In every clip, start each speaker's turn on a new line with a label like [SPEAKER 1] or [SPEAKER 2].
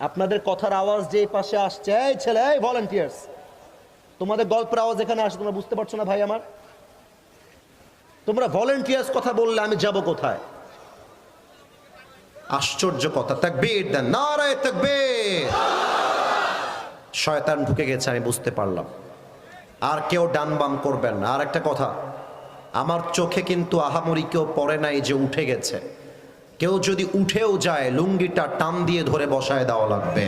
[SPEAKER 1] আপনাদের কথার আওয়াজ যে পাশে আসছে, এই ছেলে, এই ভলান্টিয়ার্স, তোমাদের গল্পের আওয়াজ এখানে আসে, তোমরা বুঝতে পারছো না ভাই আমার? তোমরা ভলান্টিয়ার্স কথা বললে আমি যাব কোথায়? আশ্চর্য কথা। তাকবীর দেন, নারায়ে তাকবীর। শয়তান ঢুকে গেছে, আমি বুঝতে পারলাম। আর কেউ ডান বাম করবেন না। আর একটা কথা, আমার চোখে কিন্তু আহামরি কেউ পড়ে নাই যে উঠে গেছে। কেউ যদি উঠেও যায়, লুঙ্গিটা টান দিয়ে ধরে বসায় দেওয়া লাগবে।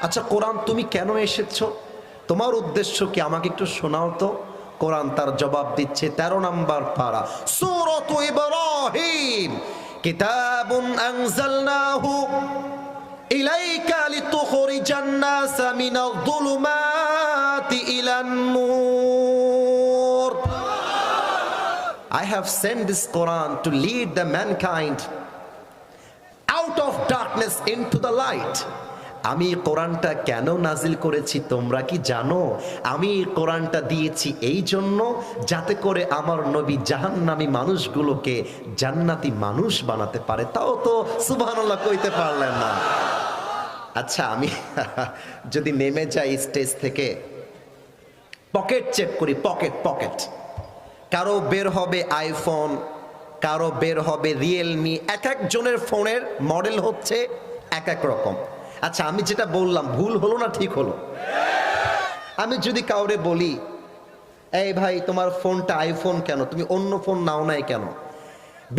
[SPEAKER 1] আচ্ছা কোরআন, তুমি কেন এসেছো? তোমার উদ্দেশ্য কি? আমাকে একটু শোনাও তো। কোরআন তার জবাব দিচ্ছে 13 নম্বর পারা, সূরাত ইব্রাহিম। কিতাবুন আনজালনাহু ইলাইকা লিতুখরিজান নাসা মিনাল যুলুমাতি ইলান নূর। I have sent this Quran to lead the mankind out of darkness into the light. আমি কোরআনটা কেন নাজিল করেছি তোমরা কি জানো? আমি কোরআনটা দিয়েছি এই জন্য যাতে করে আমার নবী জাহান্নামী মানুষগুলোকে জান্নাতি মানুষ বানাতে পারে। তাও তো সুবহানাল্লাহ কইতে পারলেন না। আচ্ছা আমি যদি নেমে যাই স্টেজ থেকে, পকেট চেক করি, পকেট, কারো বের হবে আইফোন, কারো বের হবে রিয়েলমি, এক একজনের ফোনের মডেল হচ্ছে এক এক রকম। আচ্ছা আমি যেটা বললাম ভুল হলো না ঠিক হলো? আমি যদি কাউরে বলি, এই ভাই তোমার ফোনটা আইফোন কেন, তুমি অন্য ফোন নাও নাই কেন?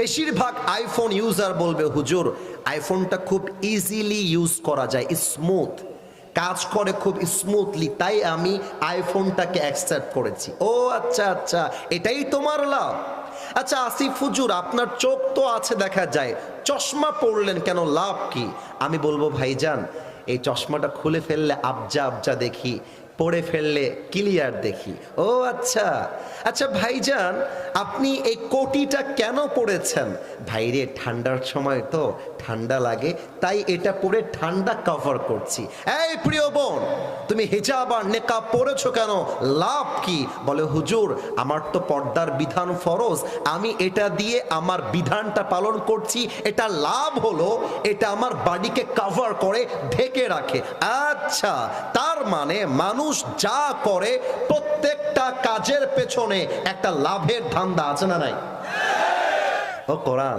[SPEAKER 1] বেশিরভাগ আইফোন ইউজার বলবে, হুজুর আইফোনটা খুব ইজিলি ইউজ করা যায়, স্মুথ কাজ করে, খুব স্মুথলি, তাই আমি আইফোনটাকে অ্যাকসেপ্ট করেছি। ও আচ্ছা আচ্ছা, এটাই তোমার লাভ। আচ্ছা আসিফ হুজুর, আপনার চোখ তো আছে দেখা যায়, চশমা পরলেন কেন, লাভ কি? আমি বলবো ভাইজান, এই চশমাটা খুলে ফেললে আবজা আবজা দেখি, পড়ে ফেললে ক্লিয়ার দেখি। ও আচ্ছা আচ্ছা ভাইজান, আপনি এই কোটিটা কেন পড়েছেন? ভাইরে ঠান্ডার সময় তো ঠান্ডা লাগে, তাই এটা পরে ঠান্ডা কভার করছি। এই প্রিয় বোন, তুমি হিজাব আর নেকাব পরেছো কেন, লাভ কি? বলে হুজুর আমার তো পর্দার বিধান ফরজ, আমি এটা দিয়ে আমার বিধানটা পালন করছি, এটা লাভ হলো এটা আমার বাড়িকে কভার করে ঢেকে রাখে। আচ্ছা তার মানে মানুষ যা করে প্রত্যেকটা কাজের পেছনে একটা লাভের ধান্দা আছে না নাই? ও কোরআন